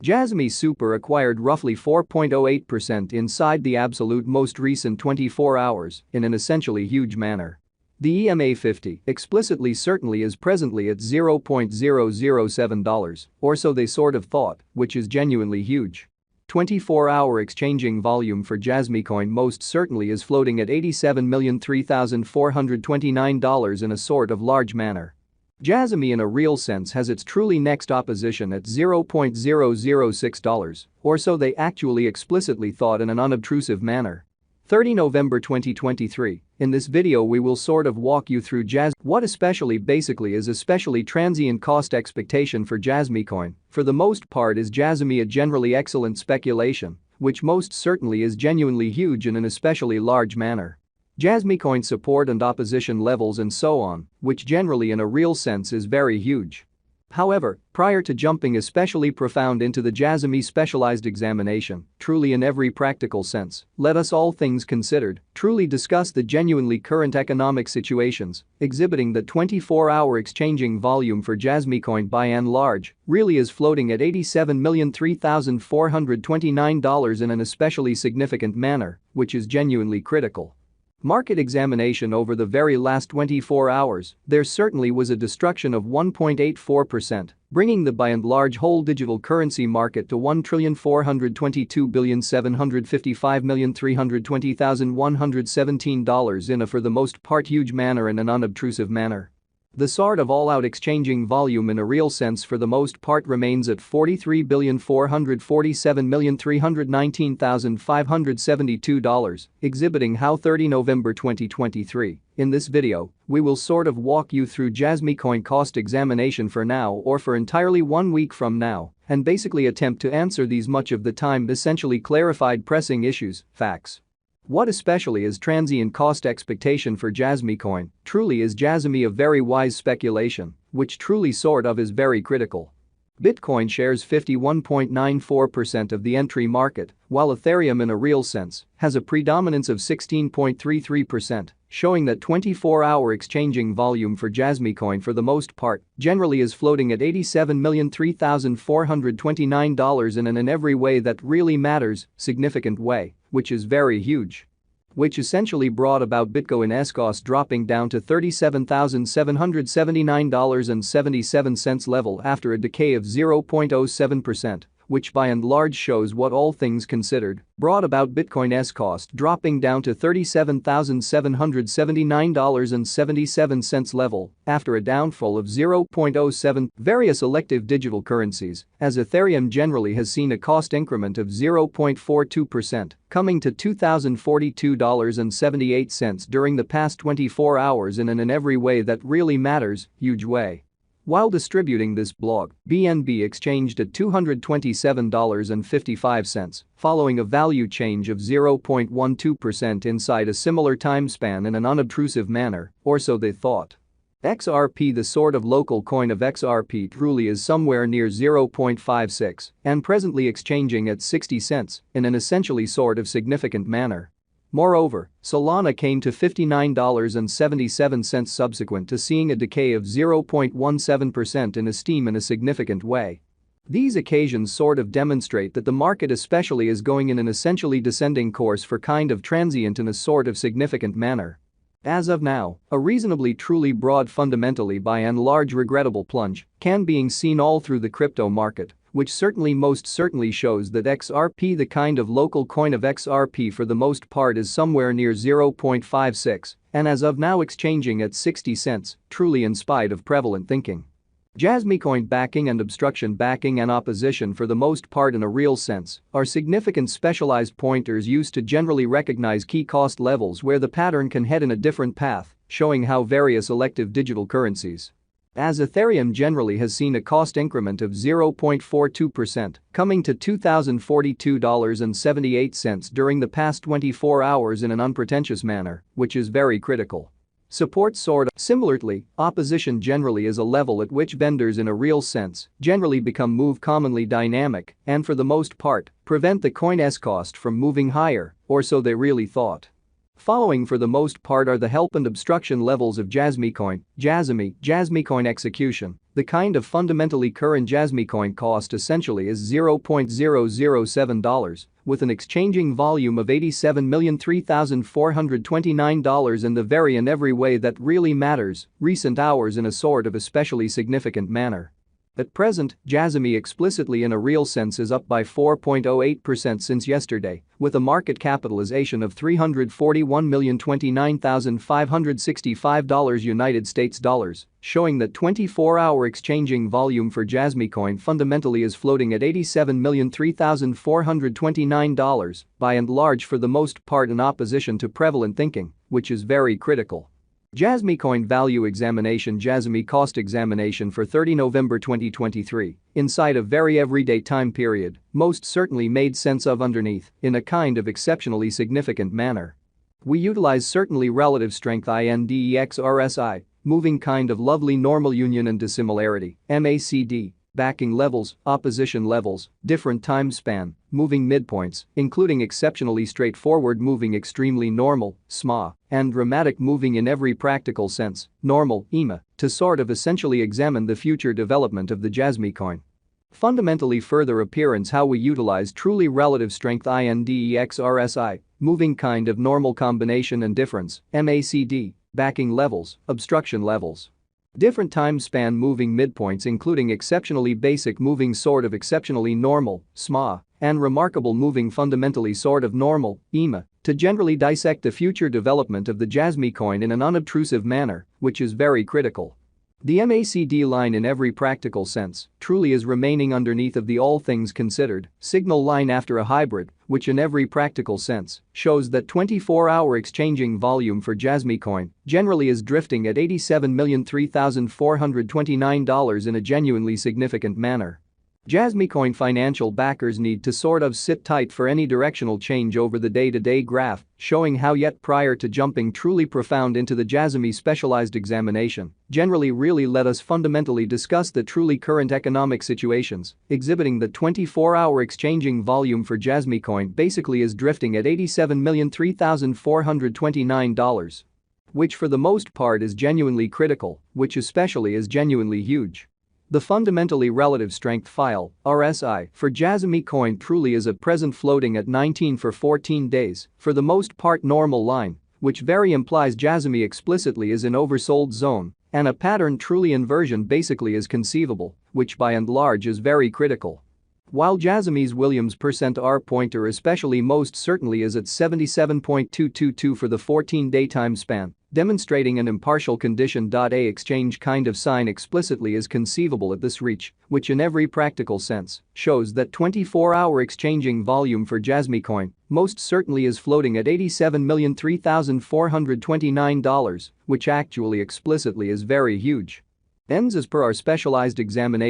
Jasmy Super acquired roughly 4.08% inside the absolute most recent 24 hours in an essentially huge manner. The EMA 50 explicitly certainly is presently at $0.007, or so they sort of thought, which is genuinely huge. 24-hour exchanging volume for Jasmy coin most certainly is floating at $87,003,429 in a sort of large manner. Jasmy in a real sense has its truly next opposition at $0.006, or so they actually explicitly thought in an unobtrusive manner. 30 November 2023, in this video we will sort of walk you through what especially basically is especially transient cost expectation for Jasmy coin. For the most part is Jasmy a generally excellent speculation, which most certainly is genuinely huge in an especially large manner. Jasmy coin support and opposition levels and so on, which generally in a real sense is very huge. However, prior to jumping especially profound into the Jasmy specialized examination, truly in every practical sense, let us all things considered, truly discuss the genuinely current economic situations, exhibiting that 24-hour exchanging volume for Jasmy coin by and large really is floating at $87,003,429 in an especially significant manner, which is genuinely critical. Market examination over the very last 24 hours, there certainly was a destruction of 1.84%, bringing the by and large whole digital currency market to $1,422,755,320,117 in a for the most part huge manner in an unobtrusive manner. The sort of all-out exchanging volume in a real sense for the most part remains at $43,447,319,572, exhibiting how 30 November 2023. In this video, we will sort of walk you through Jasmy coin cost examination for now or for entirely 1 week from now, and basically attempt to answer these much of the time essentially clarified pressing issues, facts. What especially is transient cost expectation for Jasmy coin? Truly is Jasmy a very wise speculation, which truly sort of is very critical. Bitcoin shares 51.94% of the entry market, while Ethereum in a real sense has a predominance of 16.33%, showing that 24-hour exchanging volume for Jasmy coin for the most part generally is floating at $87,003,429 in an every way that really matters significant way, which is very huge. Which essentially brought about Bitcoin's cost dropping down to $37,779.77 level after a decay of 0.07%, which by and large shows what all things considered brought about Bitcoin's cost dropping down to $37,779.77 level after a downfall of 0.07. Various elective digital currencies, as Ethereum generally has seen a cost increment of 0.42%, coming to $2,042.78 during the past 24 hours in an every way that really matters, huge way. While distributing this blog, BNB exchanged at $227.55, following a value change of 0.12% inside a similar time span in an unobtrusive manner, or so they thought. XRP, the sort of local coin of XRP, truly is somewhere near 0.56 and presently exchanging at 60 cents in an essentially sort of significant manner. Moreover, Solana came to $59.77 subsequent to seeing a decay of 0.17% in esteem in a significant way. These occasions sort of demonstrate that the market especially is going in an essentially descending course for kind of transient in a sort of significant manner. As of now, a reasonably truly broad fundamentally by and large regrettable plunge can being seen all through the crypto market, which certainly most certainly shows that XRP, the kind of local coin of XRP for the most part, is somewhere near 0.56 and as of now exchanging at 60 cents, truly in spite of prevalent thinking. Jasmy coin backing and obstruction backing and opposition for the most part in a real sense are significant specialized pointers used to generally recognize key cost levels where the pattern can head in a different path, showing how various elective digital currencies, as Ethereum generally has seen a cost increment of 0.42%, coming to $2,042.78 during the past 24 hours in an unpretentious manner, which is very critical. Support sort of. Similarly, opposition generally is a level at which vendors in a real sense generally become move commonly dynamic and for the most part prevent the coin's cost from moving higher, or so they really thought. Following for the most part are the help and obstruction levels of Jasmy coin execution, The kind of fundamentally current Jasmy coin cost essentially is $0.007, with an exchanging volume of $87,003,429 and the very in every way that really matters, recent hours in a sort of especially significant manner. At present, Jasmy explicitly in a real sense is up by 4.08% since yesterday, with a market capitalization of $341,029,565 United States dollars, showing that 24-hour exchanging volume for Jasmy coin fundamentally is floating at $87,003,429, by and large for the most part in opposition to prevalent thinking, which is very critical. Jasmy coin value examination. Jasmy cost examination for 30 November 2023, inside a very everyday time period, most certainly made sense of underneath, in a kind of exceptionally significant manner. We utilize certainly relative strength index RSI, moving kind of lovely normal union and dissimilarity, MACD, backing levels, opposition levels, different time span, moving midpoints, including exceptionally straightforward moving extremely normal, SMA, and dramatic moving in every practical sense, normal, EMA, to sort of essentially examine the future development of the Jasmy coin. Fundamentally further appearance how we utilize truly relative strength index RSI, moving kind of normal combination and difference, MACD, backing levels, obstruction levels. Different time span moving midpoints including exceptionally basic moving sort of exceptionally normal, SMA, and remarkable moving fundamentally sort of normal, EMA, to generally dissect the future development of the Jasmy coin in an unobtrusive manner, which is very critical. The MACD line in every practical sense truly is remaining underneath of the all things considered signal line after a hybrid, which in every practical sense shows that 24-hour exchanging volume for Jasmy coin generally is drifting at $87,003,429 in a genuinely significant manner. Jasmy coin financial backers need to sort of sit tight for any directional change over the day-to-day graph, showing how yet prior to jumping truly profound into the Jasmy specialized examination, generally really let us fundamentally discuss the truly current economic situations, exhibiting that 24-hour exchanging volume for Jasmy coin basically is drifting at $87,003,429, which for the most part is genuinely critical, which especially is genuinely huge. The fundamentally relative strength file, RSI, for Jasmy coin truly is at present floating at 19 for 14 days, for the most part normal line, which very implies Jasmy explicitly is in oversold zone, and a pattern truly inversion basically is conceivable, which by and large is very critical. While Jasmy's Williams %R pointer especially most certainly is at 77.222 for the 14-day time span, demonstrating an impartial condition. A exchange kind of sign explicitly is conceivable at this reach, which in every practical sense shows that 24-hour exchanging volume for Jasmy coin most certainly is floating at $87,003,429, which actually explicitly is very huge. Ends as per our specialized examination.